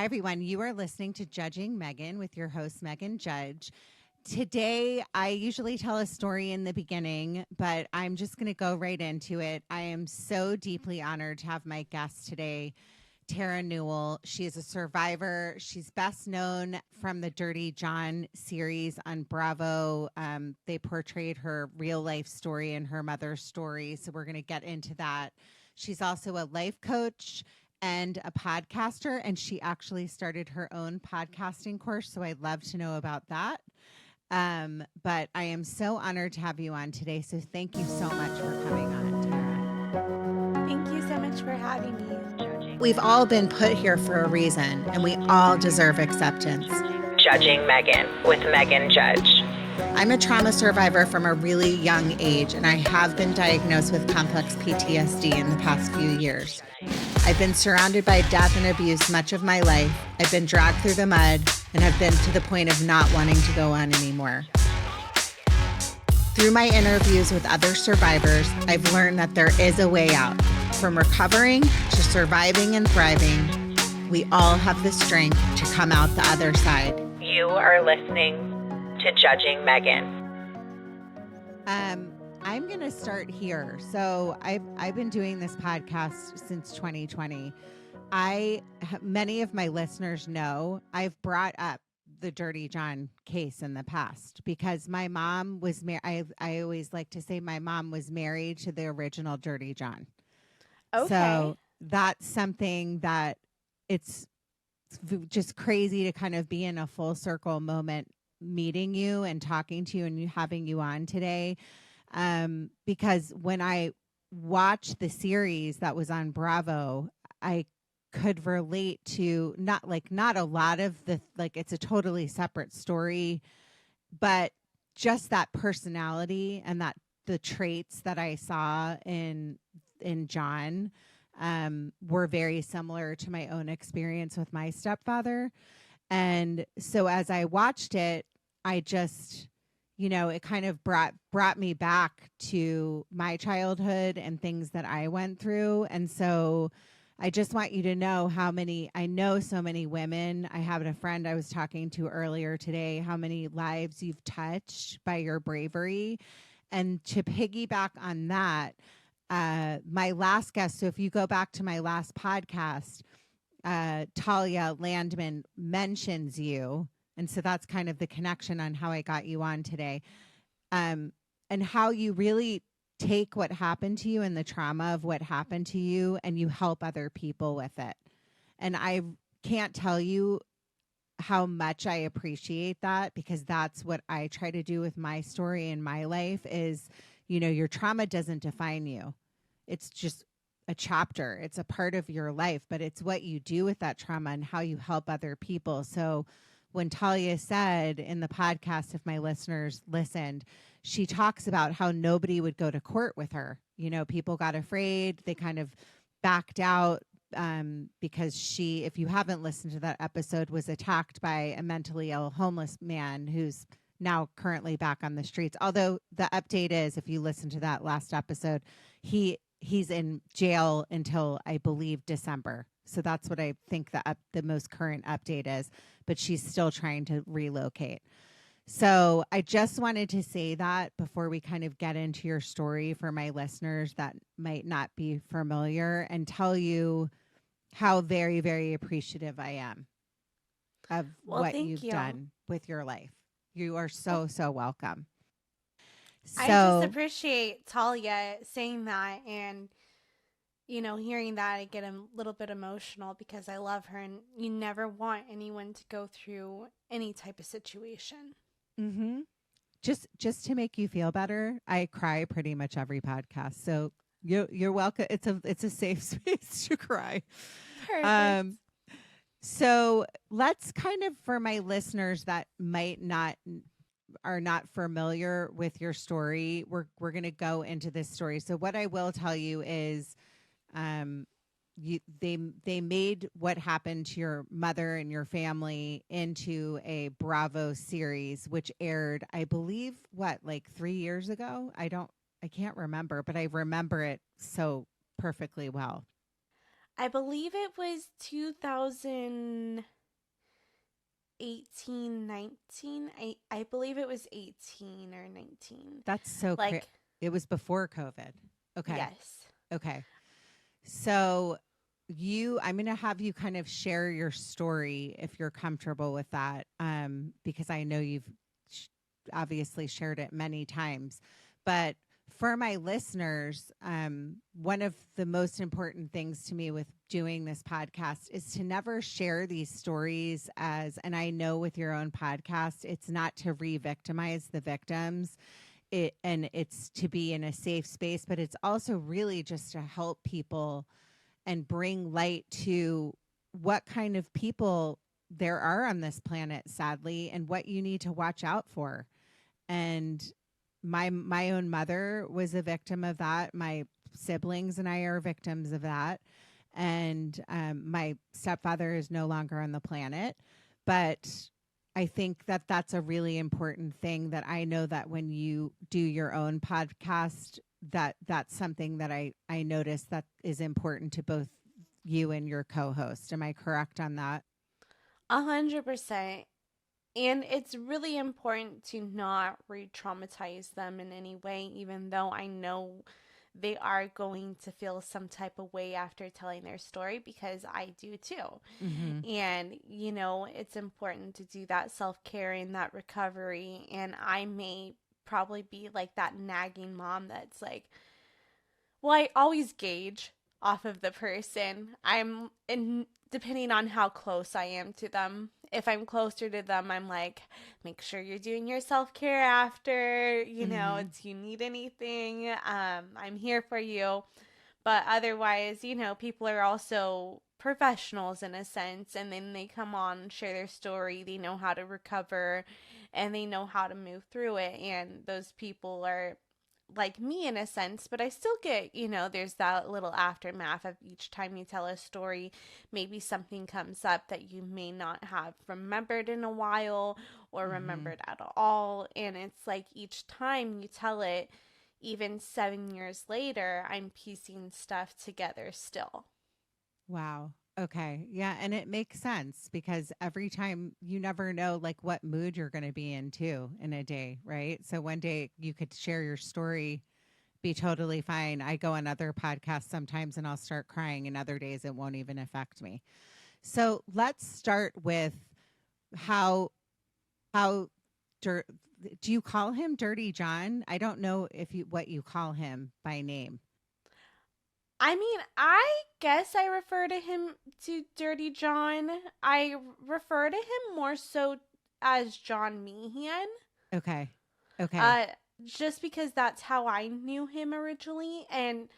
Hi, everyone. You are listening to Judging Meghan with your host, Meghan Judge. Today, I usually tell a story in the beginning, but I'm just going to go right into it. I am so deeply honored to have my guest today, Terra Newell. She is a survivor. She's best known from the Dirty John series on Bravo. They portrayed her real life story and her mother's story. So we're going to get into that. She's also a life coach and a podcaster, and she actually started her own podcasting course. So I'd love to know about that. But I am so honored to have you on today. So thank you so much for coming on, Terra. Thank you so much for having me. We've all been put here for a reason, and we all deserve acceptance. Judging Meghan with Meghan Judge. I'm a trauma survivor from a really young age, and I have been diagnosed with complex PTSD in the past few years. I've been surrounded by death and abuse much of my life. I've been dragged through the mud and have been to the point of not wanting to go on anymore. Through my interviews with other survivors, I've learned that there is a way out. From recovering to surviving and thriving, we all have the strength to come out the other side. You are listening to Judging Meghan. I'm going to start here. So I've been doing this podcast since 2020. Many of my listeners know I've brought up the Dirty John case in the past because my mom was married. I always like to say my mom was married to the original Dirty John. Okay. So that's something that it's just crazy to kind of be in a full circle moment meeting you and talking to you and having you on today. Because when I watched the series that was on Bravo, I could relate to not a lot of the, like, it's a totally separate story, but just that personality and that the traits that I saw in John, were very similar to my own experience with my stepfather. And so as I watched it, I just, it kind of brought me back to my childhood and things that I went through. And so I just want you to know I know so many women. I have a friend I was talking to earlier today, how many lives you've touched by your bravery. And to piggyback on that, my last guest, so if you go back to my last podcast, Talia Landman mentions you. And so that's kind of the connection on how I got you on today. And how you really take what happened to you and the trauma of what happened to you and you help other people with it. And I can't tell you how much I appreciate that, because that's what I try to do with my story in my life is, your trauma doesn't define you. It's just a chapter. It's a part of your life, but it's what you do with that trauma and how you help other people. So when Talia said in the podcast, if my listeners listened, she talks about how nobody would go to court with her. People got afraid. They kind of backed out because she, if you haven't listened to that episode, was attacked by a mentally ill homeless man who's now currently back on the streets. Although the update is, if you listen to that last episode, he's in jail until, I believe, December. So that's what I think the most current update is, but she's still trying to relocate. So I just wanted to say that before we kind of get into your story for my listeners that might not be familiar, and tell you how very, very appreciative I am of what you've done with your life. You are so welcome. I just appreciate Talia saying that, and hearing that, I get a little bit emotional because I love her, and you never want anyone to go through any type of situation. Mm-hmm. Just to make you feel better, I cry pretty much every podcast, so you're welcome. It's a safe space to cry. Perfect. So let's kind of, for my listeners that are not familiar with your story, we're going to go into this story. So what I will tell you is, they made what happened to your mother and your family into a Bravo series, which aired, I believe, like 3 years ago? I can't remember, but I remember it so perfectly well. I believe it was 2018, 19. I believe it was 18 or 19. That's so Like, it was before COVID. Okay. yes. Okay. So I'm going to have you kind of share your story if you're comfortable with that, because I know you've obviously shared it many times. But for my listeners, one of the most important things to me with doing this podcast is to never share these stories and I know with your own podcast, it's not to re-victimize the victims. It's to be in a safe space, but it's also really just to help people and bring light to what kind of people there are on this planet, sadly, and what you need to watch out for. And my own mother was a victim of that. My siblings and I are victims of that. And my stepfather is no longer on the planet. But I think that that's a really important thing that I know that when you do your own podcast, that's something that I notice that is important to both you and your co-host. Am I correct on that? 100%. And it's really important to not re-traumatize them in any way, even though I know they are going to feel some type of way after telling their story, because I do too. Mm-hmm. And, it's important to do that self-care and that recovery. And I may probably be like that nagging mom that's like, well, I always gauge off of the person. Depending on how close I am to them. If I'm closer to them, I'm like, make sure you're doing your self-care after, Mm-hmm. it's you need anything, I'm here for you. But otherwise, people are also professionals in a sense, and then they come on and share their story. They know how to recover and they know how to move through it. And those people are like me in a sense, but I still get, there's that little aftermath of each time you tell a story. Maybe something comes up that you may not have remembered in a while or Mm-hmm. remembered at all. And it's like each time you tell it, even 7 years later, I'm piecing stuff together still. Wow. Okay. Yeah. And it makes sense because every time you never know like what mood you're going to be in too in a day. Right. So one day you could share your story, be totally fine. I go on other podcasts sometimes and I'll start crying, and other days it won't even affect me. So let's start with how, how, dir- do you call him Dirty John? I don't know what you call him by name. I mean, I guess I refer to him to Dirty John. I refer to him more so as John Meehan. Okay. Okay. Uh, just because that's how I knew him originally. And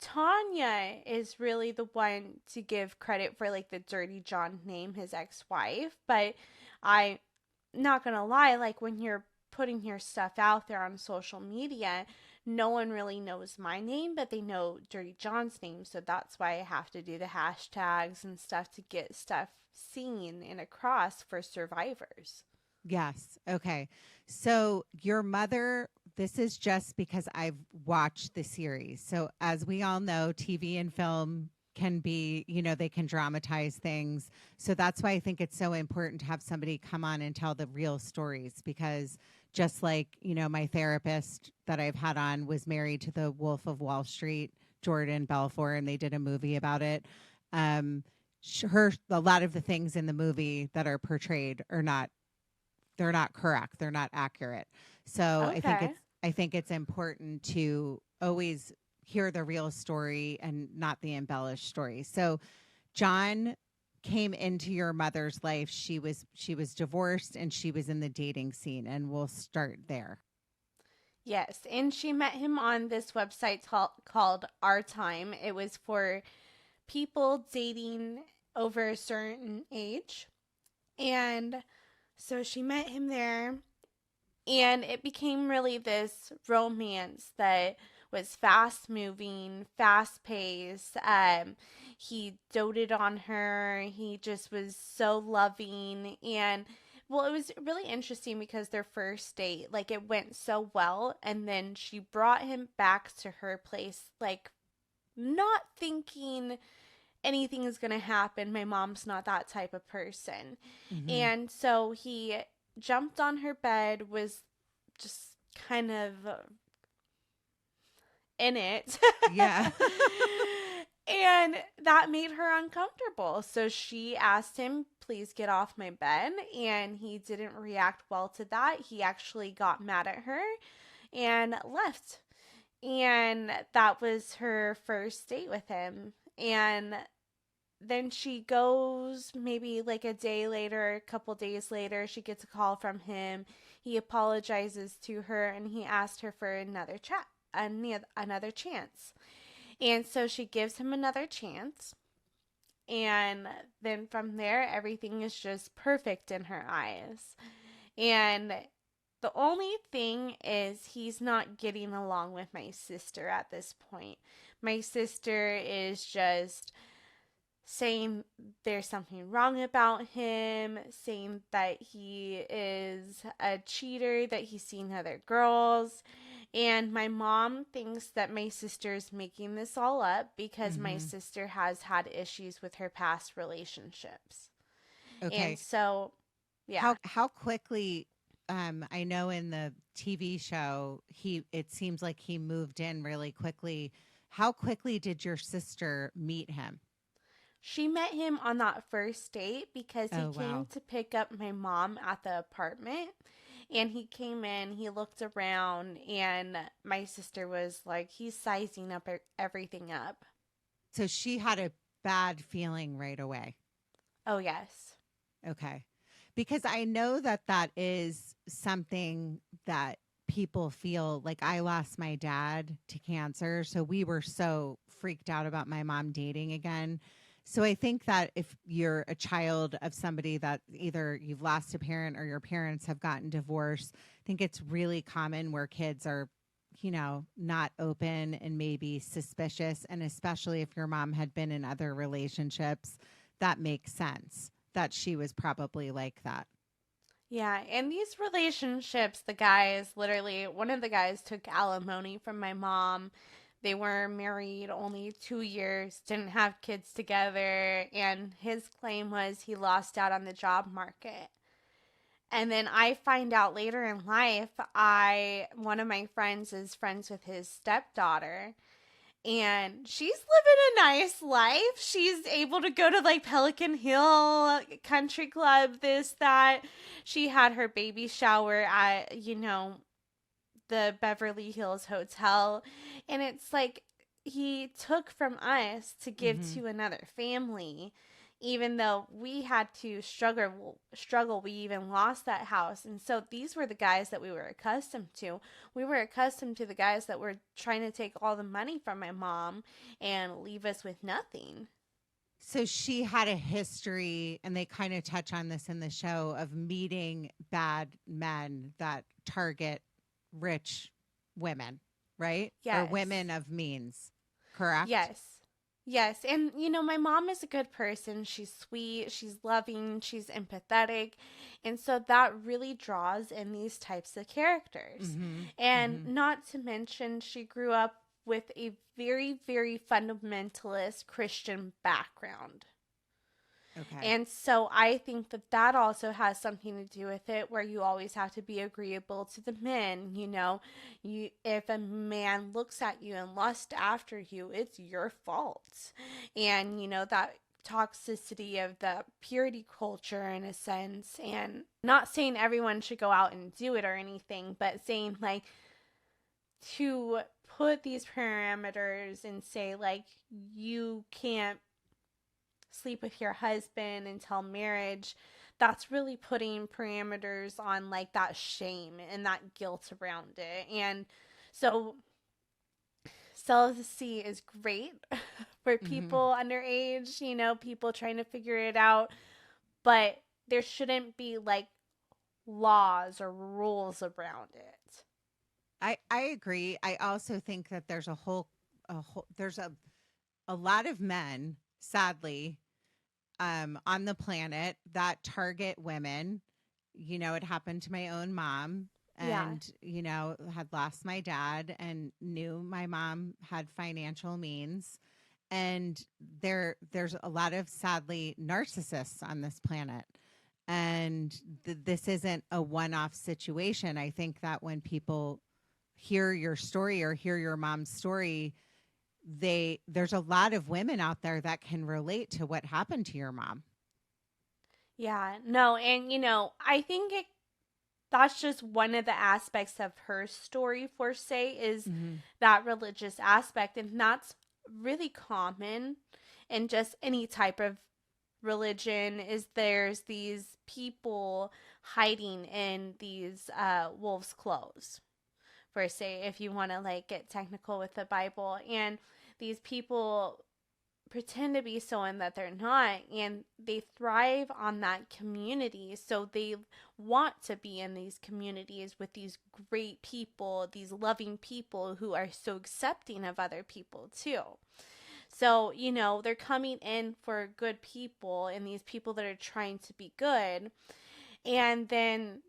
Tanya is really the one to give credit for like the Dirty John name, his ex-wife. But I'm not gonna lie, like when you're putting your stuff out there on social media, no one really knows my name, but they know Dirty John's name. So that's why I have to do the hashtags and stuff to get stuff seen and across for survivors. Yes. Okay. So your mother, this is just because I've watched the series. So as we all know, TV and film can be, they can dramatize things. So that's why I think it's so important to have somebody come on and tell the real stories, because just like, my therapist that I've had on was married to the Wolf of Wall Street, Jordan Belfort, and they did a movie about it. A lot of the things in the movie that are portrayed are not, they're not correct. They're not accurate. So Okay. I think it's important to always hear the real story and not the embellished story. So John came into your mother's life. She was divorced and she was in the dating scene, and we'll start there. Yes, and she met him on this website called Our Time. It was for people dating over a certain age. And so she met him there, and it became really this romance that was fast moving, fast paced. He doted on her. He just was so loving. And well, it was really interesting because their first date, like it went so well. And then she brought him back to her place, like not thinking anything is going to happen. My mom's not that type of person. Mm-hmm. And so he jumped on her bed, was just kind of in it. Yeah. And that made her uncomfortable. So she asked him, please get off my bed. And he didn't react well to that. He actually got mad at her and left. And that was her first date with him. And then she goes maybe like a day later, a couple days later, she gets a call from him. He apologizes to her and he asked her for another chat, another chance. And so she gives him another chance. And then from there, everything is just perfect in her eyes. And the only thing is, he's not getting along with my sister at this point. My sister is just saying there's something wrong about him, saying that he is a cheater, that he's seen other girls. And my mom thinks that my sister is making this all up because my Mm-hmm. sister has had issues with her past relationships. And Okay. so, yeah. How quickly, I know in the TV show it seems like he moved in really quickly. How quickly did your sister meet him? She met him on that first date because he Oh came wow. to pick up my mom at the apartment. And he came in, he looked around, and my sister was like, he's sizing up everything up. So she had a bad feeling right away. Oh, yes. Okay. Because I know that that is something that people feel. Like, I lost my dad to cancer, so we were so freaked out about my mom dating again. So I think that if you're a child of somebody that either you've lost a parent or your parents have gotten divorced, I think it's really common where kids are, not open and maybe suspicious. And especially if your mom had been in other relationships, that makes sense that she was probably like that. Yeah, in these relationships, the guys literally, one of the guys took alimony from my mom. They were married only 2 years, didn't have kids together, and his claim was he lost out on the job market. And then I find out later in life, one of my friends is friends with his stepdaughter, and she's living a nice life. She's able to go to like Pelican Hill Country Club, this, that. She had her baby shower at, the Beverly Hills Hotel. And it's like he took from us to give Hmm. to another family. Even though we had to struggle, we even lost that house. And so these were the guys that we were accustomed to. We were accustomed to the guys that were trying to take all the money from my mom and leave us with nothing. So she had a history, and they kind of touch on this in the show, of meeting bad men that target rich women, right? Or Yes. women of means, correct? Yes. Yes. And, my mom is a good person. She's sweet, she's loving, she's empathetic. And so that really draws in these types of characters. Mm-hmm. And Mm-hmm. not to mention, she grew up with a very, very fundamentalist Christian background. Okay. And so I think that that also has something to do with it, where you always have to be agreeable to the men. If a man looks at you and lusts after you, it's your fault. And that toxicity of the purity culture, in a sense. And not saying everyone should go out and do it or anything, but saying like, to put these parameters and say like, you can't sleep with your husband until marriage, that's really putting parameters on like that shame and that guilt around it. And so celibacy is great for Mm-hmm. people underage, people trying to figure it out, but there shouldn't be like laws or rules around it. I agree. I also think that there's a lot of men, sadly, on the planet that target women. It happened to my own mom, Yeah. and, had lost my dad and knew my mom had financial means. And there's a lot of, sadly, narcissists on this planet. And this isn't a one-off situation. I think that when people hear your story or hear your mom's story, there's a lot of women out there that can relate to what happened to your mom. Yeah, no, and I think that's just one of the aspects of her story, for say, is that religious aspect, and that's really common in just any type of religion. Is there's these people hiding in these wolves clothes, for say, if you want to like get technical with the Bible, and these people pretend to be someone that they're not, and they thrive on that community, so they want to be in these communities with these great people, these loving people who are so accepting of other people too. So they're coming in for good people and these people that are trying to be good, and then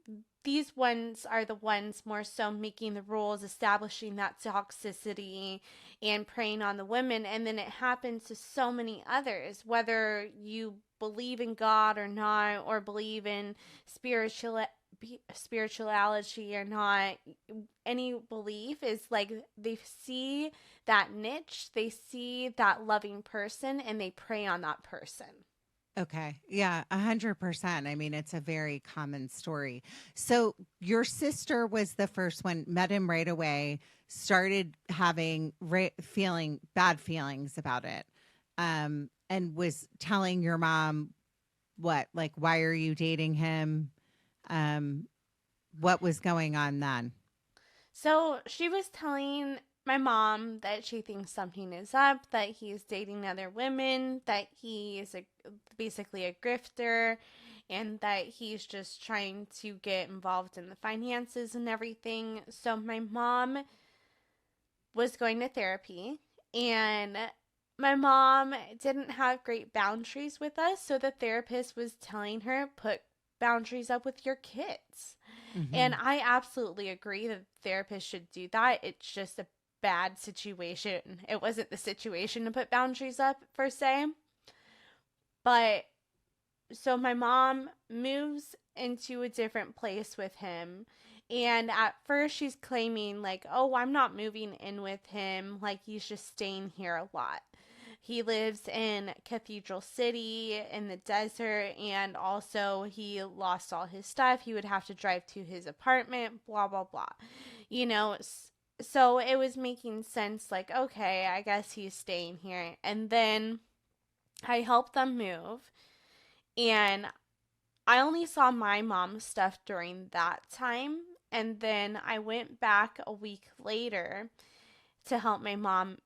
these ones are the ones more so making the rules, establishing that toxicity and preying on the women. And then it happens to so many others, whether you believe in God or not, or believe in spirituality or not. Any belief is like they see that niche, they see that loving person, and they prey on that person. Okay. Yeah, 100%. I mean, it's a very common story. So your sister was the first one, met him right away, started having feeling bad feelings about it, and was telling your mom what, like, why are you dating him? Um, what was going on then? So she was telling my mom that she thinks something is up, that he's dating other women, that he is basically a grifter, and that he's just trying to get involved in the finances and everything. So my mom was going to therapy, and my mom didn't have great boundaries with us, so the therapist was telling her, put boundaries up with your kids. And Mm-hmm. I absolutely agree that the therapist should do that. It's just a bad situation. It wasn't the situation to put boundaries up, per se. But so my mom moves into a different place with him. And at first, she's claiming, like, oh, I'm not moving in with him. Like, he's just staying here a lot. He lives in Cathedral City in the desert, and also he lost all his stuff. He would have to drive to his apartment, blah, blah, blah. You know, so it was making sense, like, okay, I guess he's staying here. And then I helped them move, and I only saw my mom's stuff during that time. And then I went back a week later to help my mom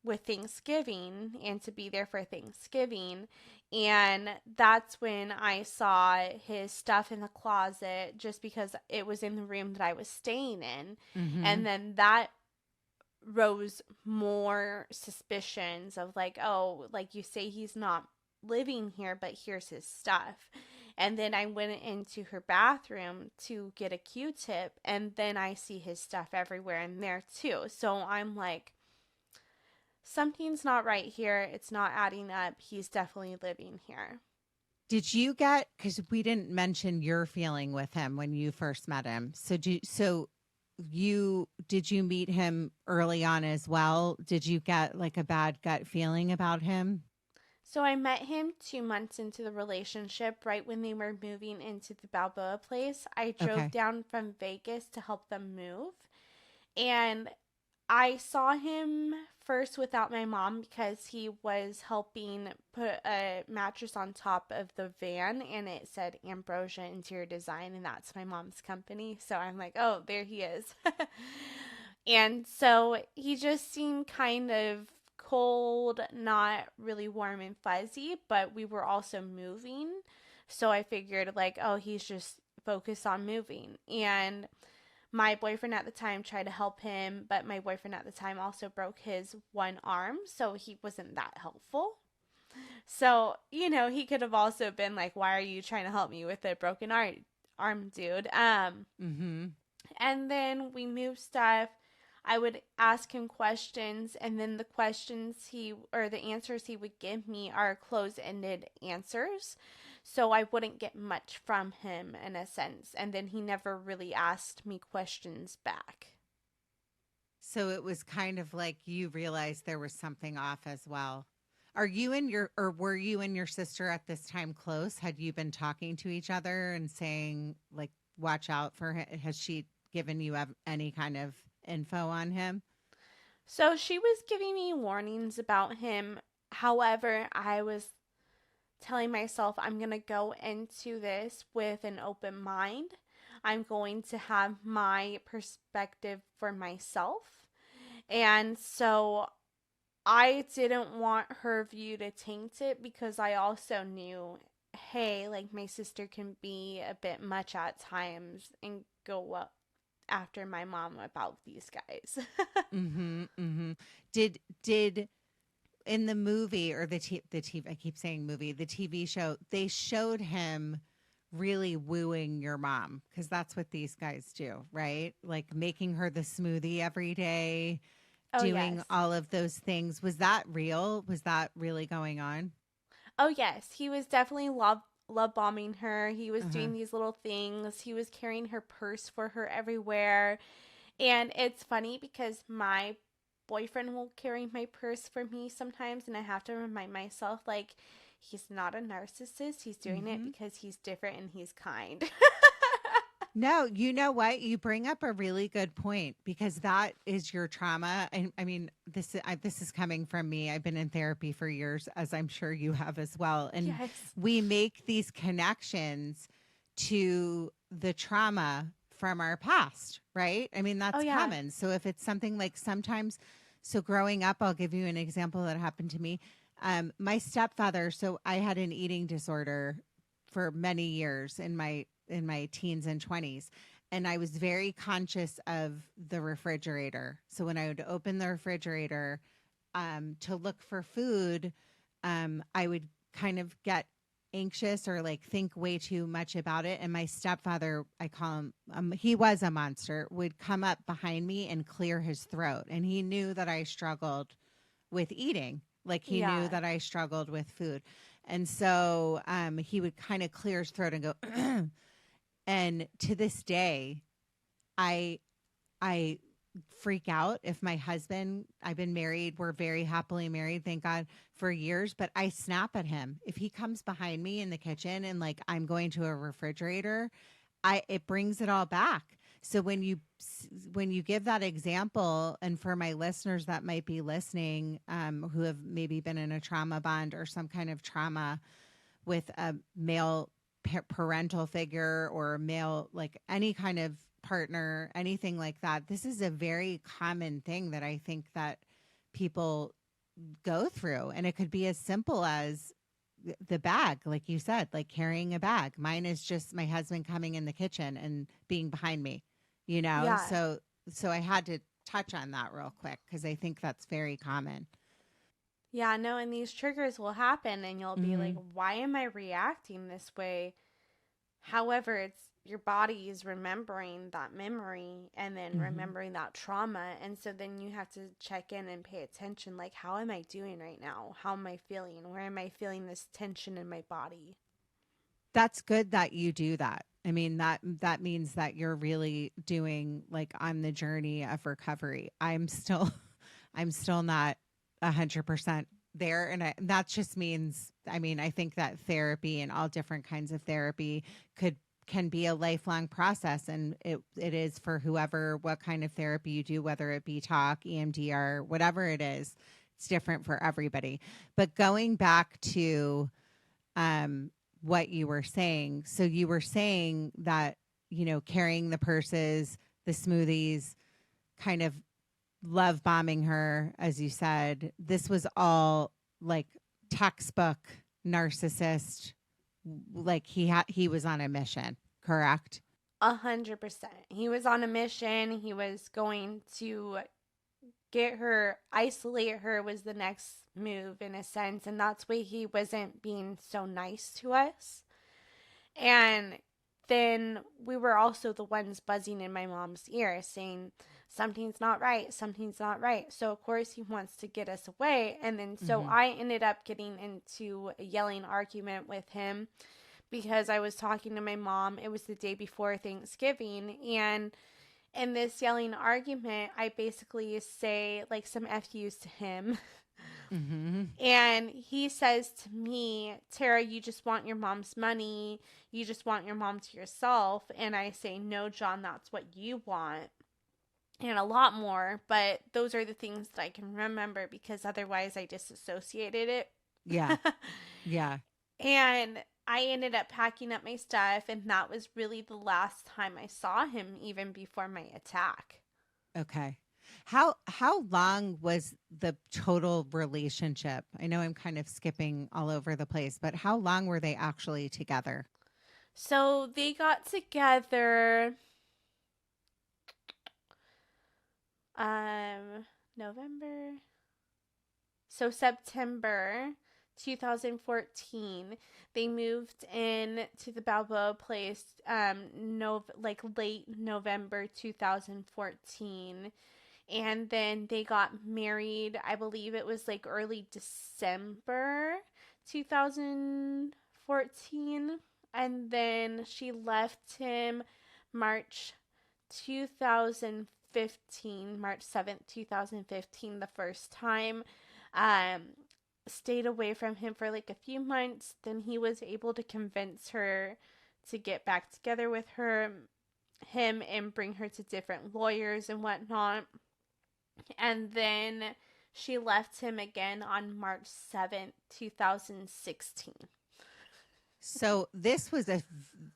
with Thanksgiving and to be there for Thanksgiving. And that's when I saw his stuff in the closet, just because it was in the room that I was staying in. Mm-hmm. And then that rose more suspicions of, like, oh, like, you say he's not living here, but here's his stuff. And then I went into her bathroom to get a Q-tip, and then I see his stuff everywhere in there too. So I'm like, something's not right here. It's not adding up. He's definitely living here. Did you get, because we didn't mention your feeling with him when you first met him. Did you meet him early on as well? Did you get like a bad gut feeling about him? So I met him 2 months into the relationship, right when they were moving into the Balboa place. I drove Okay. down from Vegas to help them move. And I saw him first without my mom because he was helping put a mattress on top of the van, and it said Ambrosia Interior Design, and that's my mom's company. So I'm like, oh, there he is. And so he just seemed kind of cold, not really warm and fuzzy, but we were also moving. So I figured, like, oh, he's just focused on moving. And my boyfriend at the time tried to help him, but my boyfriend at the time also broke his one arm, so he wasn't that helpful. So, he could have also been like, why are you trying to help me with a broken arm, dude? Mm-hmm. And then we moved stuff. I would ask him questions, and then the answers he would give me are close-ended answers. So I wouldn't get much from him in a sense. And then he never really asked me questions back. So it was kind of like you realized there was something off as well. Were you and your sister at this time close? Had you been talking to each other and saying, like, watch out for him? Has she given you any kind of info on him? So she was giving me warnings about him. However, I was telling myself I'm going to go into this with an open mind. I'm going to have my perspective for myself. And so I didn't want her view to taint it because I also knew, hey, like my sister can be a bit much at times and go up after my mom about these guys. Mm-hmm. Mm-hmm. Did in the movie or the TV, I keep saying movie, the TV show, they showed him really wooing your mom because that's what these guys do, right? Like making her the smoothie every day, Oh, doing yes. all of those things. Was that real? Was that really going on? Oh, yes. He was definitely love bombing her. He was Uh-huh. doing these little things. He was carrying her purse for her everywhere. And it's funny because my boyfriend will carry my purse for me sometimes, and I have to remind myself, like, he's not a narcissist. He's doing it Mm-hmm. because he's different and he's kind. No, you know what? You bring up a really good point because that is your trauma. And I mean, this is coming from me. I've been in therapy for years, as I'm sure you have as well. And Yes. we make these connections to the trauma from our past, right? I mean, Oh, that's yeah. common. So if it's something like sometimes, so growing up, I'll give you an example that happened to me. My stepfather, so I had an eating disorder for many years in my teens and 20s, and I was very conscious of the refrigerator. So when I would open the refrigerator to look for food, I would kind of get anxious or like think way too much about it. And my stepfather, I call him, he was a monster, would come up behind me and clear his throat. And he knew that I struggled with eating. Like he knew Yeah. that I struggled with food. And so he would kind of clear his throat and go, and to this day, I I freak out if my husband, I've been married, we're very happily married, thank God, for years, but I snap at him. If he comes behind me in the kitchen and like I'm going to a refrigerator, I it brings it all back. So when you give that example, and for my listeners that might be listening, who have maybe been in a trauma bond or some kind of trauma with a male parental figure or male, like any kind of partner, anything like that, this is a very common thing that I think that people go through. And it could be as simple as the bag, like you said, like carrying a bag. Mine is just my husband coming in the kitchen and being behind me, you know? Yeah. So I had to touch on that real quick because I think that's very common. Yeah, no, and these triggers will happen, and you'll be like, Mm-hmm. why am I reacting this way? However, it's your body is remembering that memory and then Mm-hmm. remembering that trauma. And so then you have to check in and pay attention like, how am I doing right now? How am I feeling? Where am I feeling this tension in my body? That's good that you do that. I mean, that means that you're really doing like on the journey of recovery. I'm still I'm still not 100% there, and that just means, I mean, I think that therapy and all different kinds of therapy could can be a lifelong process, and it is for whoever, what kind of therapy you do, whether it be talk, EMDR, whatever it is. It's different for everybody. But going back to um, what you were saying. So you were saying that, you know, carrying the purses, the smoothies, kind of love bombing her, as you said. This was all like textbook narcissist. Like he was on a mission, correct? 100%. He was on a mission. He was going to get her, isolate her was the next move in a sense. And that's why he wasn't being so nice to us. And then we were also the ones buzzing in my mom's ear saying, something's not right, something's not right. So of course he wants to get us away. And then so Mm-hmm. I ended up getting into a yelling argument with him because I was talking to my mom. It was the day before Thanksgiving, and in this yelling argument, I basically say like some FUs to him. Mm-hmm. And he says to me, Tara, you just want your mom's money. You just want your mom to yourself. And I say, no, John, that's what you want. And a lot more. But those are the things that I can remember because otherwise I disassociated it. Yeah. Yeah. And I ended up packing up my stuff. And that was really the last time I saw him, even before my attack. Okay. How long was the total relationship? I know I'm kind of skipping all over the place, but how long were they actually together? So they got together November. So September 2014, they moved in to the Balboa place like late November 2014, and then they got married. I believe it was like early December 2014, and then she left him March 2015, March 7th, 2015, the first time. Um, Stayed away from him for like a few months. Then he was able to convince her to get back together with him, and bring her to different lawyers and whatnot. And then she left him again on March 7th, 2016. So this was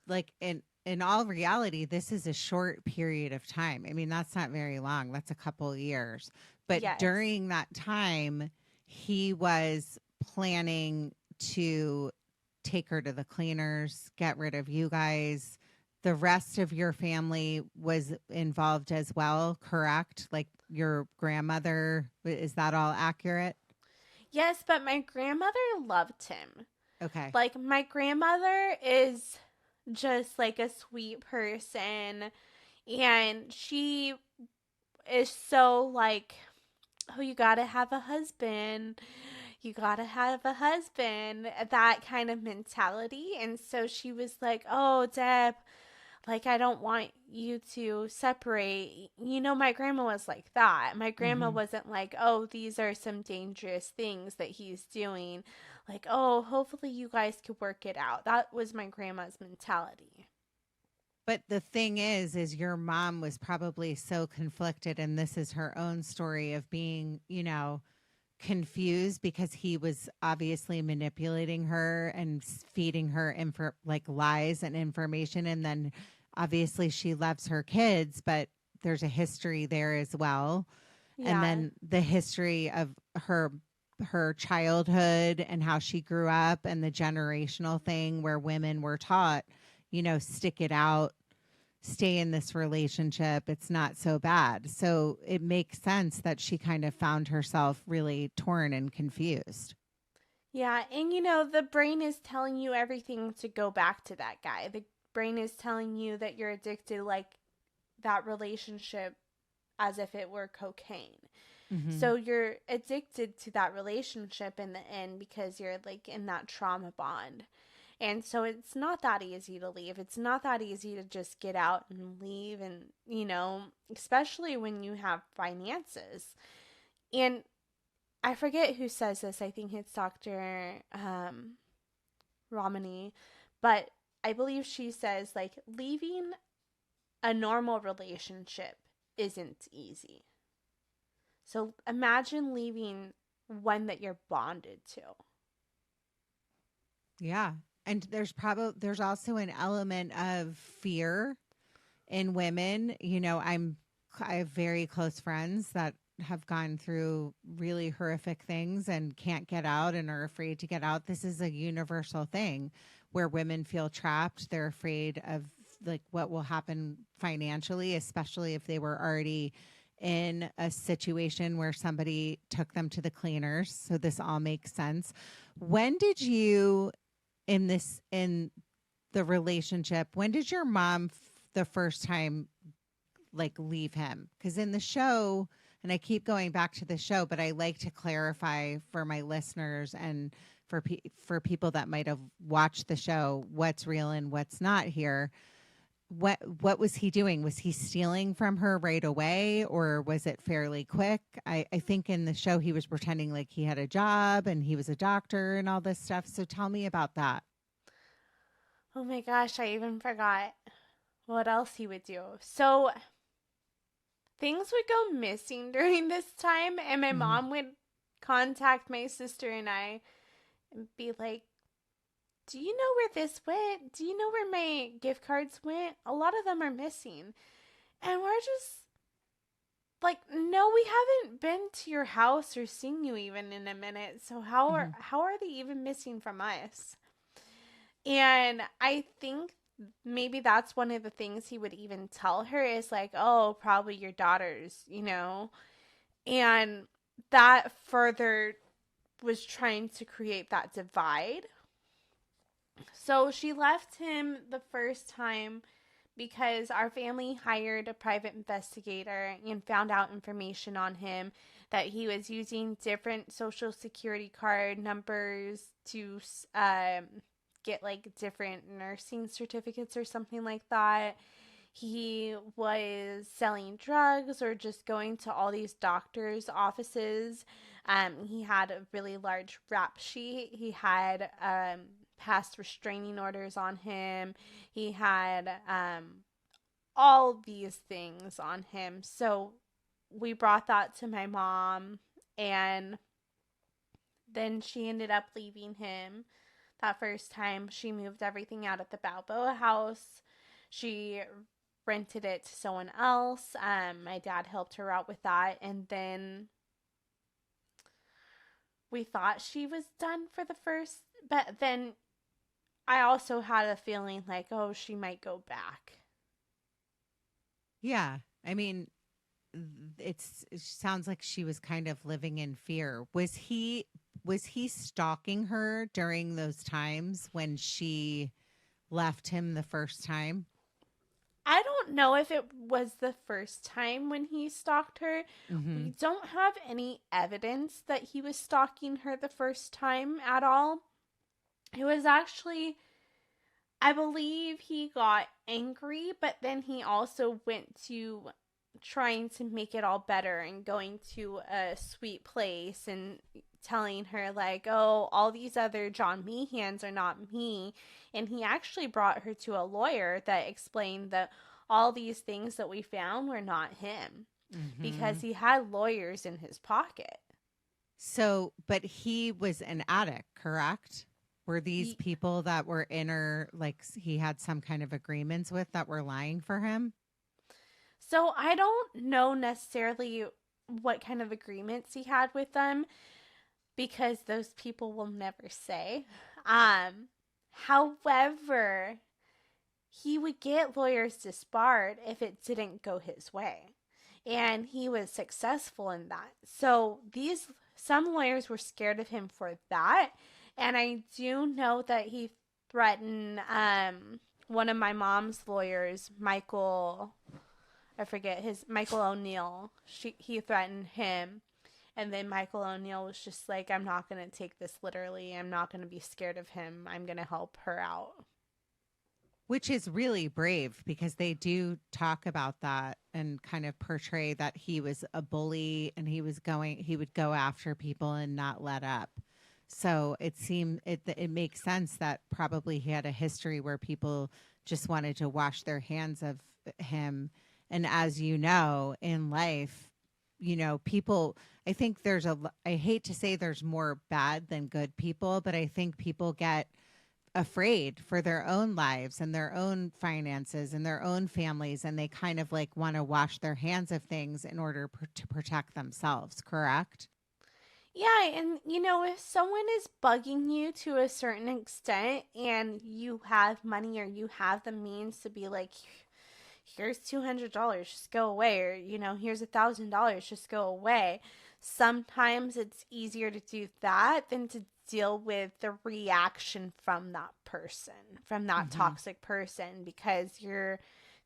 like in all reality, this is a short period of time. I mean, that's not very long. That's a couple of years. But Yes. during that time, he was planning to take her to the cleaners, get rid of you guys. The rest of your family was involved as well, correct? Like your grandmother, is that all accurate? Yes, but my grandmother loved him. Okay. Like, my grandmother is just like a sweet person, and she is so like, oh, you gotta have a husband. You gotta have a husband. That kind of mentality. And so she was like, oh, Deb, like, I don't want you to separate. You know, my grandma was like that. My grandma Mm-hmm. wasn't like, oh, these are some dangerous things that he's doing. Like, oh, hopefully you guys could work it out. That was my grandma's mentality. But the thing is your mom was probably so conflicted, and this is her own story of being, confused because he was obviously manipulating her and feeding her like lies and information. And then obviously she loves her kids, but there's a history there as well. And Yeah. then the history of her childhood and how she grew up and the generational thing where women were taught, stick it out, stay in this relationship, it's not so bad. So it makes sense that she kind of found herself really torn and confused. Yeah, and you know, the brain is telling you everything to go back to that guy. The brain is telling you that you're addicted, like that relationship, as if it were cocaine. Hmm. So you're addicted to that relationship in the end because you're like in that trauma bond. And so it's not that easy to leave. It's not that easy to just get out and leave, and, especially when you have finances. And I forget who says this. I think it's Dr. Romani, but I believe she says, like, leaving a normal relationship isn't easy. So imagine leaving one that you're bonded to. Yeah. And there's also an element of fear in women. I have very close friends that have gone through really horrific things and can't get out and are afraid to get out. This is a universal thing where women feel trapped. They're afraid of like what will happen financially, especially if they were already in a situation where somebody took them to the cleaners. So this all makes sense. When did you in the relationship, when did your mom the first time like leave him? Because in the show, and I keep going back to the show, but I like to clarify for my listeners and for people that might have watched the show what's real and what's not here. What was he doing? Was he stealing from her right away, or was it fairly quick? I think in the show he was pretending like he had a job and he was a doctor and all this stuff. So tell me about that. Oh my gosh, I even forgot what else he would do. So things would go missing during this time, and my Mm-hmm. mom would contact my sister and I and be like, do you know where this went? Do you know where my gift cards went? A lot of them are missing. And we're just like, no, we haven't been to your house or seen you even in a minute. So Mm-hmm. how are they even missing from us? And I think maybe that's one of the things he would even tell her is like, oh, probably your daughters, you know? And that further was trying to create that divide. So she left him the first time because our family hired a private investigator and found out information on him that he was using different social security card numbers to get like different nursing certificates or something like that. He was selling drugs or just going to all these doctors' offices. He had a really large rap sheet. He had past restraining orders on him. He had all these things on him. So we brought that to my mom, and then she ended up leaving him. That first time, she moved everything out at the Balboa house. She rented it to someone else. My dad helped her out with that, and then we thought she was done for the first, but then I also had a feeling like, oh, she might go back. Yeah. I mean, it sounds like she was kind of living in fear. Was he stalking her during those times when she left him the first time? I don't know if it was the first time when he stalked her. Mm-hmm. We don't have any evidence that he was stalking her the first time at all. It was actually, I believe he got angry, but then he also went to trying to make it all better and going to a sweet place and telling her like, oh, all these other John Meehans are not me. And he actually brought her to a lawyer that explained that all these things that we found were not him Mm-hmm. because he had lawyers in his pocket. So, but he was an addict, correct? Were these people that were inner, like he had some kind of agreements with that were lying for him? So I don't know necessarily what kind of agreements he had with them because those people will never say. However, he would get lawyers disbarred if it didn't go his way. And he was successful in that. So these some lawyers were scared of him for that. And I do know that he threatened one of my mom's lawyers, Michael, I forget his Michael O'Neill. He threatened him, and then Michael O'Neill was just like, I'm not going to take this literally. I'm not going to be scared of him. I'm going to help her out. Which is really brave because they do talk about that and kind of portray that he was a bully and he would go after people and not let up. So it makes sense that probably he had a history where people just wanted to wash their hands of him. And as you know, in life, people, I think I hate to say there's more bad than good people, but I think people get afraid for their own lives and their own finances and their own families, and they kind of like want to wash their hands of things in order to protect themselves, correct? Yeah, and if someone is bugging you to a certain extent and you have money or you have the means to be like, here's $200, just go away, or here's $1,000, just go away. Sometimes it's easier to do that than to deal with the reaction from that person, from that Mm-hmm. toxic person, because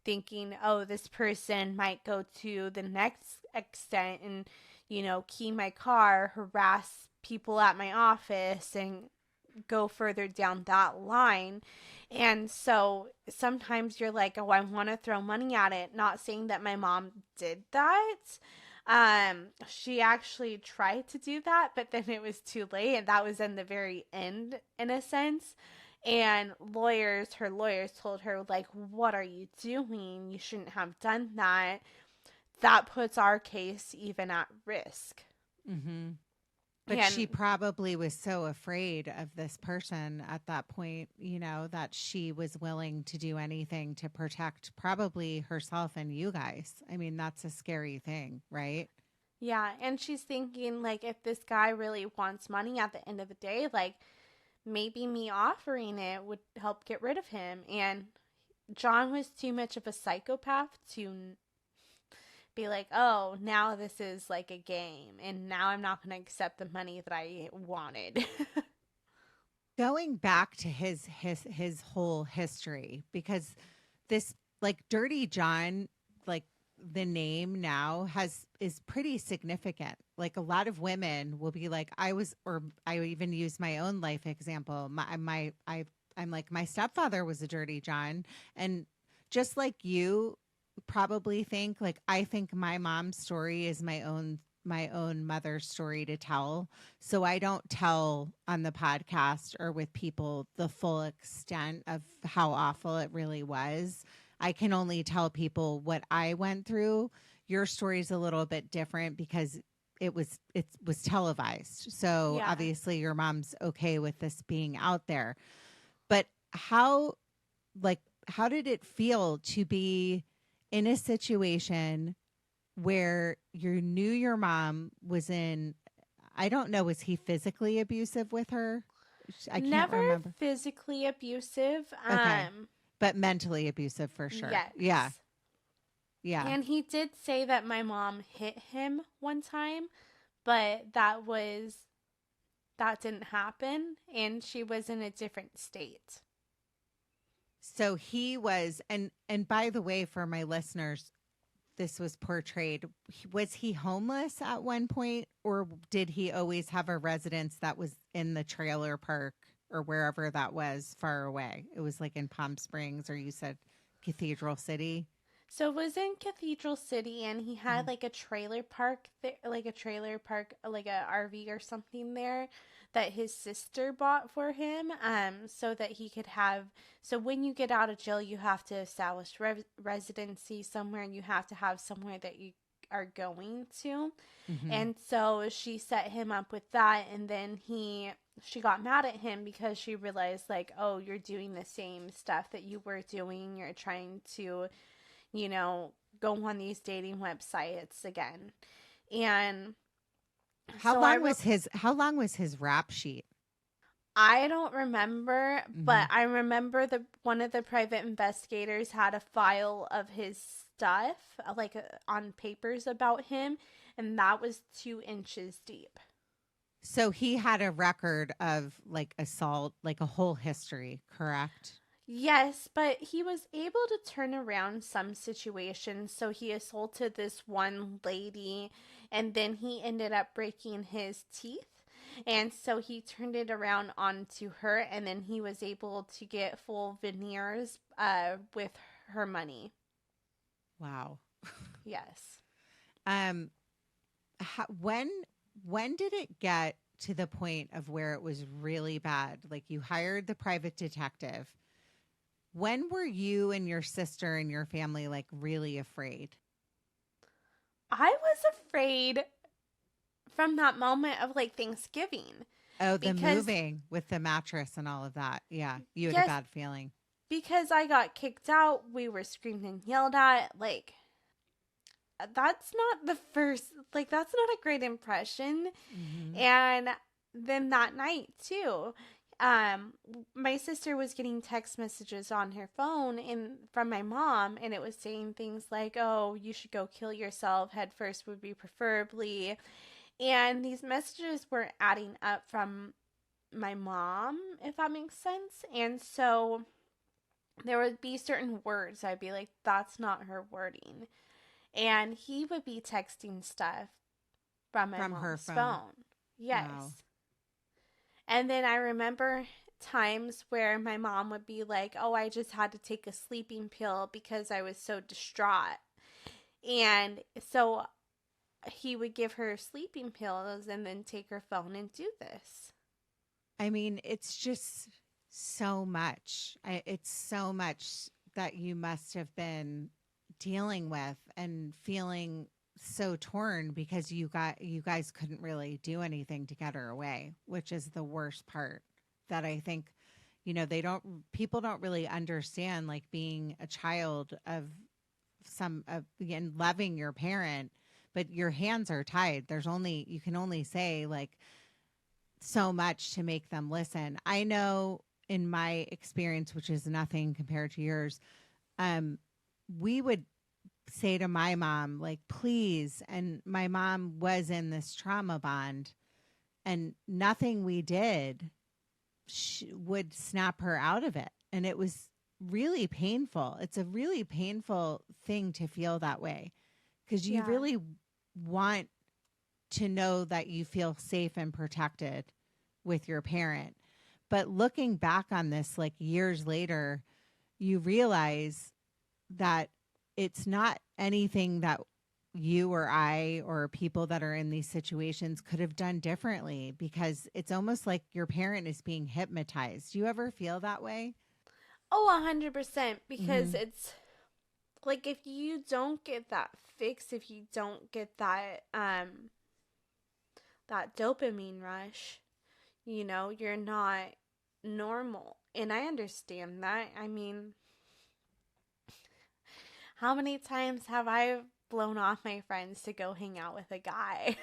thinking, oh, this person might go to the next extent and, key my car, harass people at my office, and go further down that line. And so sometimes you're like, oh, I want to throw money at it. Not saying that my mom did that. She actually tried to do that, but then it was too late, and that was in the very end, in a sense. And her lawyers told her, like, what are you doing? You shouldn't have done that. That puts our case even at risk. Mm-hmm. But she probably was so afraid of this person at that point, that she was willing to do anything to protect probably herself and you guys. I mean, that's a scary thing, right? Yeah. And she's thinking, like, if this guy really wants money at the end of the day, like, maybe me offering it would help get rid of him. And John was too much of a psychopath to be like, oh, now this is like a game, and now I'm not going to accept the money that I wanted. Going back to his whole history, because this, like, Dirty John, like, the name now is pretty significant. Like, a lot of women will be like, I even use my own life example. I'm like, my stepfather was a Dirty John, and just like you probably think, like, I think my mom's story is my own mother's story to tell. So I don't tell on the podcast or with people the full extent of how awful it really was. I can only tell people what I went through. Your story is a little bit different because it was televised. So Yeah. obviously your mom's okay with this being out there. But how did it feel to be in a situation where you knew your mom was in, I don't know, was he physically abusive with her? I can't Never remember. physically abusive. Okay. But mentally abusive for sure. Yes. Yeah. Yeah. And he did say that my mom hit him one time, but that didn't happen, and she was in a different state. So he was, and by the way, for my listeners, this was portrayed. Was he homeless at one point, or did he always have a residence that was in the trailer park or wherever that was far away? It was like in Palm Springs, or you said Cathedral City. So it was in Cathedral City, and he had like a trailer park there, like a RV or something there that his sister bought for him, so that he could have. So when you get out of jail, you have to establish residency somewhere, and you have to have somewhere that you are going to. Mm-hmm. And so she set him up with that, and then she got mad at him because she realized, like, oh, you're doing the same stuff that you were doing. You're trying to go on these dating websites again. And how long was his rap sheet? I don't remember, but I remember one of the private investigators had a file of his stuff, like on papers about him, and that was 2 inches deep. So he had a record of like assault, like a whole history, correct? Yes, but he was able to turn around some situations. So he assaulted this one lady, and then he ended up breaking his teeth. And so he turned it around onto her, and then he was able to get full veneers with her money. Wow. Yes. When did it get to the point of where it was really bad? Like, you hired the private detective. When were you and your sister and your family like really afraid? I was afraid from that moment of like Thanksgiving. Oh, the moving with the mattress and all of that. Yeah, you had a bad feeling. Because I got kicked out, we were screamed and yelled at. Like, that's not the first, like, that's not a great impression. Mm-hmm. And then that night, too, my sister was getting text messages on her phone from my mom, and it was saying things like, oh, you should go kill yourself. Head first would be preferably. And these messages were adding up from my mom, if that makes sense. And so there would be certain words I'd be like, that's not her wording. And he would be texting stuff from my From her mom's phone. phone. Yes. Wow. And then I remember times where my mom would be like, oh, I just had to take a sleeping pill because I was so distraught. And so he would give her sleeping pills and then take her phone and do this. I mean, it's just so much. It's so much that you must have been dealing with and feeling so torn because you guys couldn't really do anything to get her away, which is the worst part. That I think, people don't really understand, like being a child of and loving your parent, but your hands are tied. You can only say like so much to make them listen. I know in my experience, which is nothing compared to yours, we would say to my mom, like, please. And my mom was in this trauma bond, and nothing we did would snap her out of it. And it was really painful. It's a really painful thing to feel that way because you really want to know that you feel safe and protected with your parent. But looking back on this, like years later, you realize that it's not anything that you or I or people that are in these situations could have done differently, because it's almost like your parent is being hypnotized. Do you ever feel that way? Oh, 100%. Because Mm-hmm. it's like if you don't get that fix, if you don't get that dopamine rush, you're not normal. And I understand that. I mean, how many times have I blown off my friends to go hang out with a guy?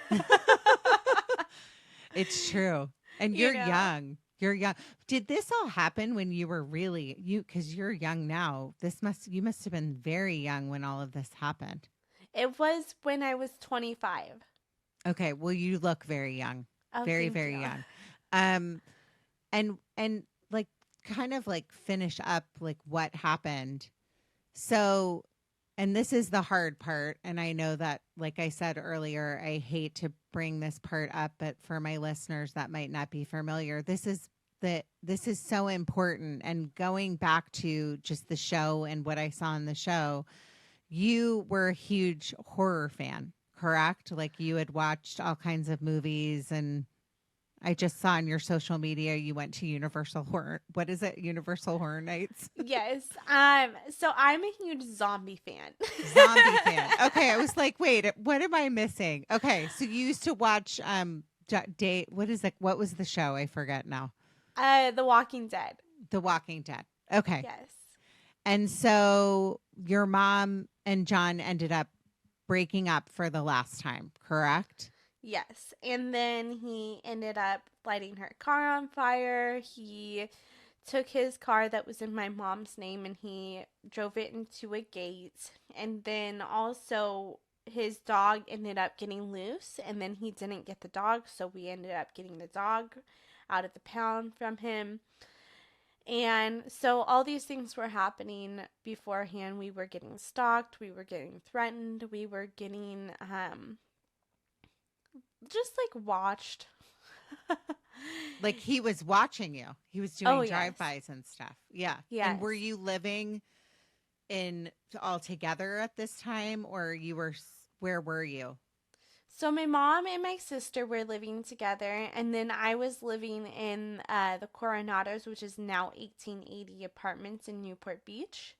It's true. And you you're know? young. You're young. Did this all happen when you were because you're young now. You must have been very young when all of this happened. It was when I was 25. Okay. Well, you look very young. Oh, Very, thank very you. young. Um, and like kind of like finish up like what happened. So, and this is the hard part. And I know that, like I said earlier, I hate to bring this part up, but for my listeners that might not be familiar, this is so important. And going back to just the show and what I saw in the show, you were a huge horror fan, correct? Like you had watched all kinds of movies, and I just saw on your social media you went to Universal Horror. What is it? Universal Horror Nights? Yes. So I'm a huge zombie fan. Zombie fan. Okay, I was like, wait, what am I missing? Okay, so you used to watch day what is it? What was the show? I forget now. The Walking Dead. The Walking Dead. Okay. Yes. And so your mom and John ended up breaking up for the last time, correct? Yes. And then he ended up lighting her car on fire. He took his car that was in my mom's name and he drove it into a gate. And then also his dog ended up getting loose, and then he didn't get the dog, so we ended up getting the dog out of the pound from him. And so all these things were happening beforehand. We were getting stalked, we were getting threatened, we were getting just like watched. Like he was watching you. He was Oh, doing yes. drive-bys and stuff. Yeah. Yes. And were you living in all together at this time, or where were you? So my mom and my sister were living together, and then I was living in the Coronados, which is now 1880 apartments in Newport Beach.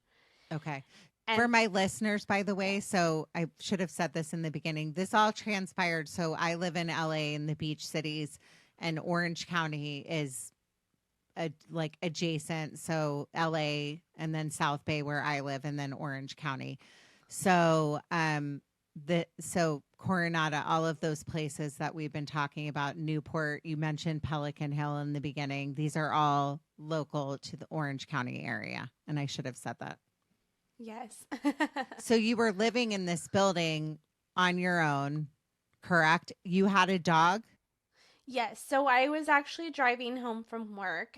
Okay. And for my listeners, by the way, so I should have said this in the beginning. This all transpired. So I live in LA in the beach cities, and Orange County is like adjacent. So LA and then South Bay where I live, and then Orange County. So so Coronado, all of those places that we've been talking about, Newport, you mentioned Pelican Hill in the beginning. These are all local to the Orange County area, and I should have said that. yes. So you were living in this building on your own, correct? You had a dog? Yes, so I was actually driving home from work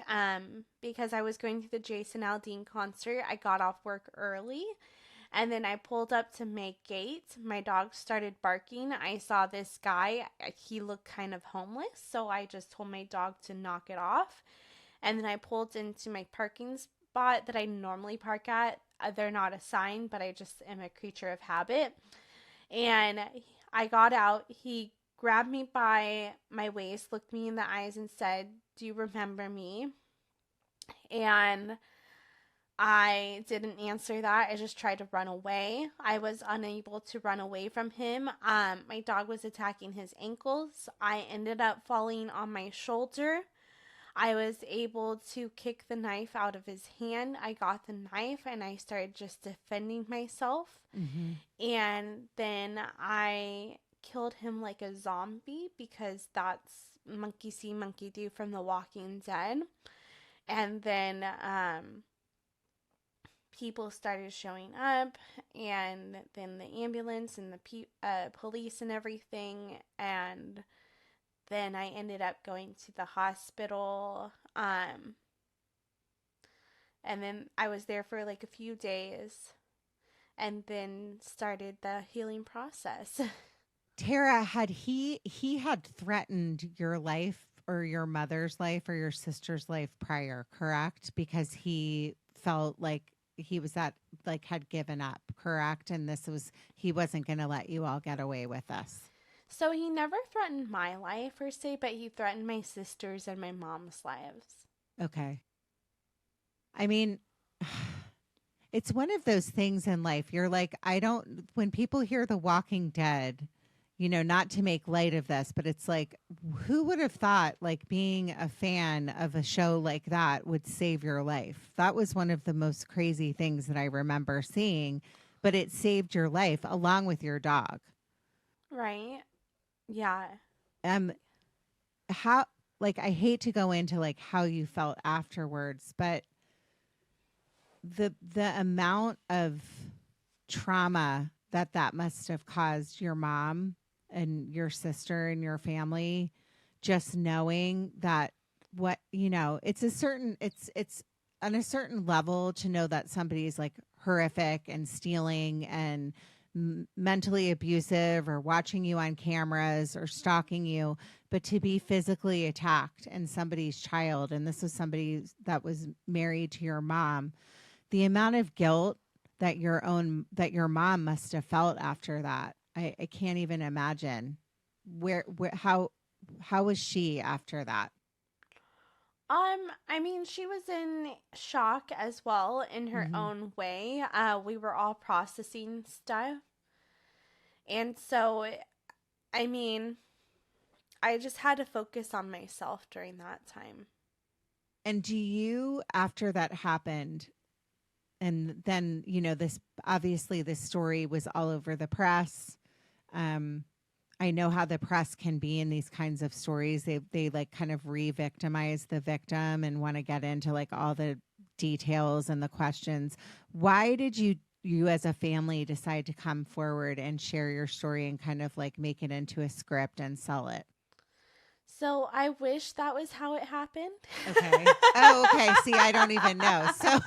because I was going to the Jason Aldean concert. I got off work early and then I pulled up to make gate. My dog started barking. I saw this guy. He looked kind of homeless, so I just told my dog to knock it off. And then I pulled into my parking spot that I normally park at. They're not assigned, but I just am a creature of habit. And I got out. He grabbed me by my waist, looked me in the eyes, and said, "Do you remember me?" And I didn't answer that. I just tried to run away. I was unable to run away from him. My dog was attacking his ankles. I ended up falling on my shoulder. I was able to kick the knife out of his hand. I got the knife and I started just defending myself. Mm-hmm. And then I killed him like a zombie because that's monkey see, monkey do from The Walking Dead. And then people started showing up, and then the ambulance and the police and everything. And then I ended up going to the hospital. And then I was there for like a few days and then started the healing process. Tara, had he had threatened your life or your mother's life or your sister's life prior, correct? Because he felt like he was at like had given up, correct? And he wasn't going to let you all get away with this. So he never threatened my life per se, but he threatened my sister's and my mom's lives. Okay. I mean, it's one of those things in life. You're like, when people hear The Walking Dead, not to make light of this, but it's like, who would have thought like being a fan of a show like that would save your life? That was one of the most crazy things that I remember seeing, but it saved your life along with your dog. Right? Yeah. Um, how, like, I hate to go into like how you felt afterwards, but the amount of trauma that must have caused your mom and your sister and your family, just knowing that it's on a certain level to know that somebody's like horrific and stealing and mentally abusive or watching you on cameras or stalking you, but to be physically attacked and somebody's child, and this was somebody that was married to your mom, the amount of guilt that your mom must have felt after that. I can't even imagine where how was she after that? I mean, she was in shock as well in her Mm-hmm. own way. We were all processing stuff. And so, I mean, I just had to focus on myself during that time. And do you, after that happened, and then this obviously this story was all over the press. um I know how the press can be in these kinds of stories. They like kind of re-victimize the victim and want to get into like all the details and the questions. Why did you as a family decide to come forward and share your story and kind of like make it into a script and sell it? So I wish that was how it happened. Okay. Oh, okay. See, I don't even know. So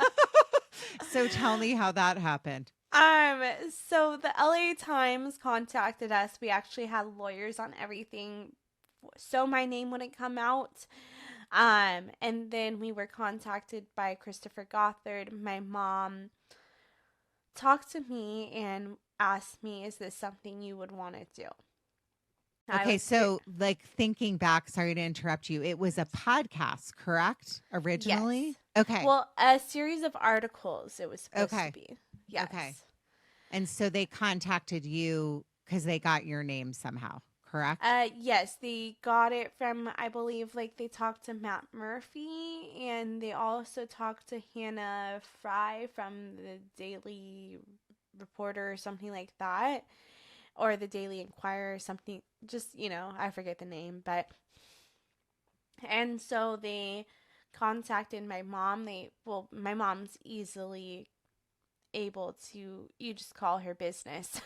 so tell me how that happened. Um, so the LA Times contacted us. We actually had lawyers on everything so my name wouldn't come out. And then we were contacted by Christopher Gothard. My mom talked to me and asked me, "Is this something you would want to do?" I Okay, was so like thinking back, sorry to interrupt you. It was a podcast, correct? Yes. Originally? Okay. Well, a series of articles it was supposed to Okay. be. Yes. Okay. And so they contacted you because they got your name somehow, correct? Yes, they got it from, I believe, like they talked to Matt Murphy and they also talked to Hannah Fry from the Daily Reporter or something like that, or the Daily Inquirer or something. Just, I forget the name, but. And so they contacted my mom. My mom's easily able to, you just call her business.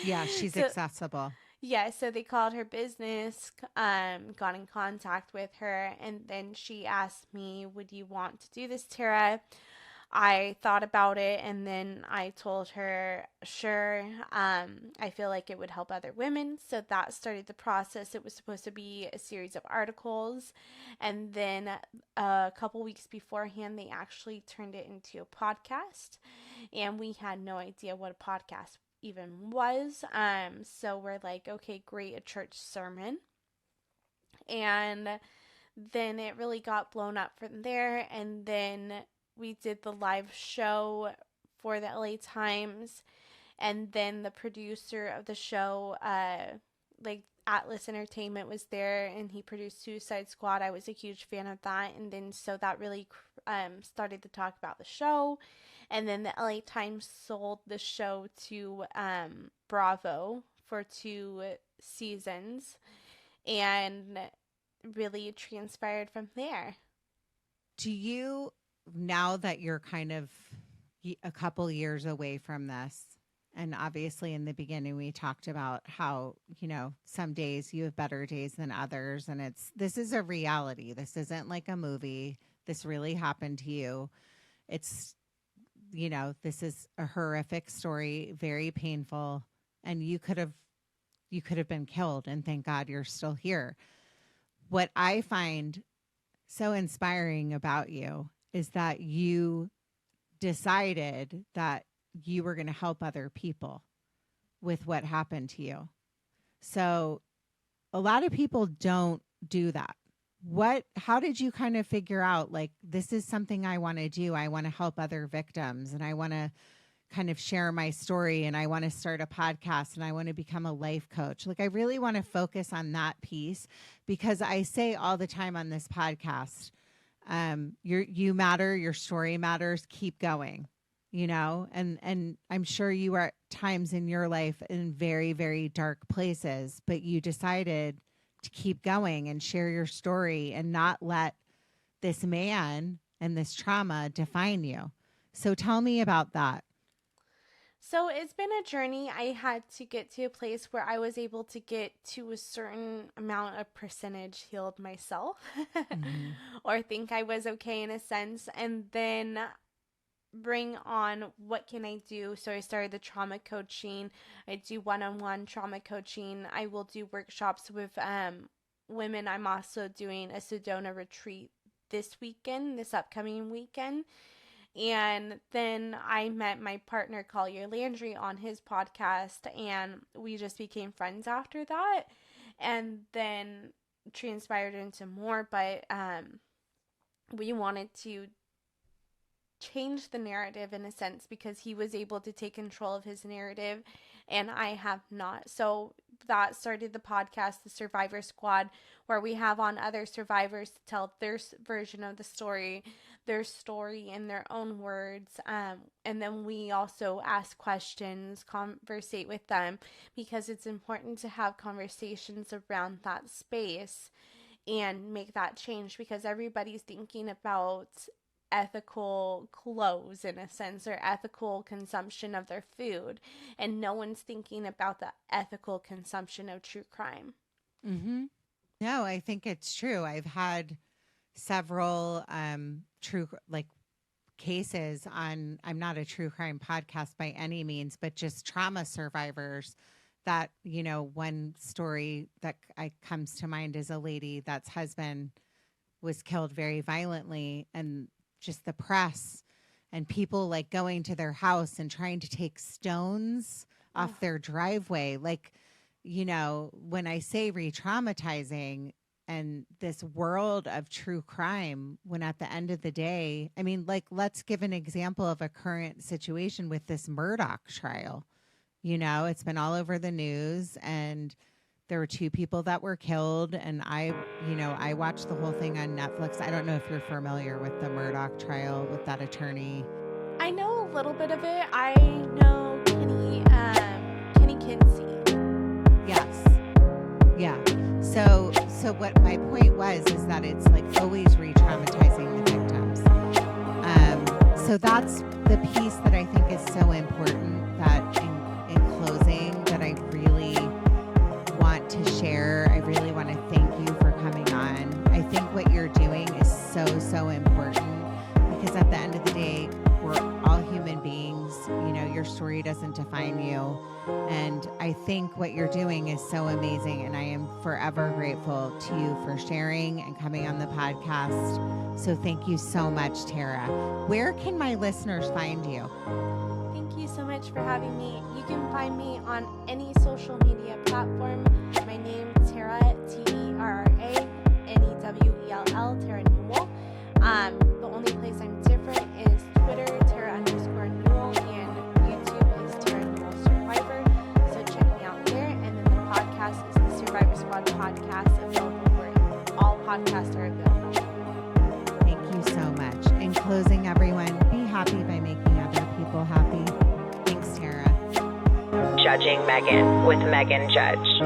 Yeah, she's So accessible. Yeah, so they called her business, got in contact with her, and then she asked me, would you want to do this, Tara? I thought about it, and then I told her, sure. I feel like it would help other women. So that started the process. It was supposed to be a series of articles. And then a couple weeks beforehand, they actually turned it into a podcast. And we had no idea what a podcast even was. So we're like, okay, great, a church sermon. And then it really got blown up from there. And then we did the live show for the LA Times. And then the producer of the show, like Atlas Entertainment, was there, and he produced Suicide Squad. I was a huge fan of that. And then so that really started to talk about the show. And then the LA Times sold the show to Bravo for 2 seasons. And really transpired from there. Do you, now that you're kind of a couple years away from this, and obviously in the beginning we talked about how, some days you have better days than others, and this is a reality. This isn't like a movie. This really happened to you. It's, this is a horrific story, very painful, and you could have been killed, and thank God you're still here. What I find so inspiring about you is that you decided that you were going to help other people with what happened to you. So a lot of people don't do that. How did you kind of figure out, like, this is something I want to do? I want to help other victims, and I want to kind of share my story, and I want to start a podcast, and I want to become a life coach. Like, I really want to focus on that piece, because I say all the time on this podcast, you matter, your story matters, keep going, and I'm sure you are at times in your life in very, very dark places, but you decided to keep going and share your story and not let this man and this trauma define you. So tell me about that. So it's been a journey. I had to get to a place where I was able to get to a certain amount of percentage healed myself, or think I was okay in a sense, and then bring on what can I do. So I started the trauma coaching. I do one-on-one trauma coaching. I will do workshops with women. I'm also doing a Sedona retreat this upcoming weekend. And then I met my partner, Collier Landry, on his podcast, and we just became friends after that, and then transpired into more. But we wanted to change the narrative in a sense, because he was able to take control of his narrative and I have not. So that started the podcast, The Survivor Squad, where we have on other survivors to tell their version of the story, their story in their own words. And then we also ask questions, conversate with them, because it's important to have conversations around that space and make that change, because everybody's thinking about ethical clothes in a sense, or ethical consumption of their food, and no one's thinking about the ethical consumption of true crime. No, I think it's true. I've had several true cases on, I'm not a true crime podcast by any means, but just trauma survivors that, one story that comes to mind is a lady that's husband was killed very violently, and just the press and people like going to their house and trying to take stones off their driveway. Like, when I say re-traumatizing and this world of true crime, when at the end of the day, I mean, like, let's give an example of a current situation with this Murdoch trial. It's been all over the news, and there were 2 people that were killed, and I watched the whole thing on Netflix. I don't know if you're familiar with the Murdoch trial with that attorney. I know a little bit of it. I know Kenny Kinsey. Yes. Yeah. So what my point was is that it's like always re-traumatizing the victims. So that's the piece that I think is so important, that in closing, that I really story doesn't define you. And I think what you're doing is so amazing. And I am forever grateful to you for sharing and coming on the podcast. So thank you so much, Terra. Where can my listeners find you? Thank you so much for having me. You can find me on any social media platform. My name, Terra, Terranewell, Terra Newell. The only place I'm different is Twitter, Terra_Newell, and YouTube is Terra Newell Survivor. So check me out there. And then the podcast is the Survivor Squad podcast, available where all podcasts are available. Thank you so much. In closing, everyone, be happy by making other people happy. Thanks, Terra. Judging Meghan with Meghan Judge.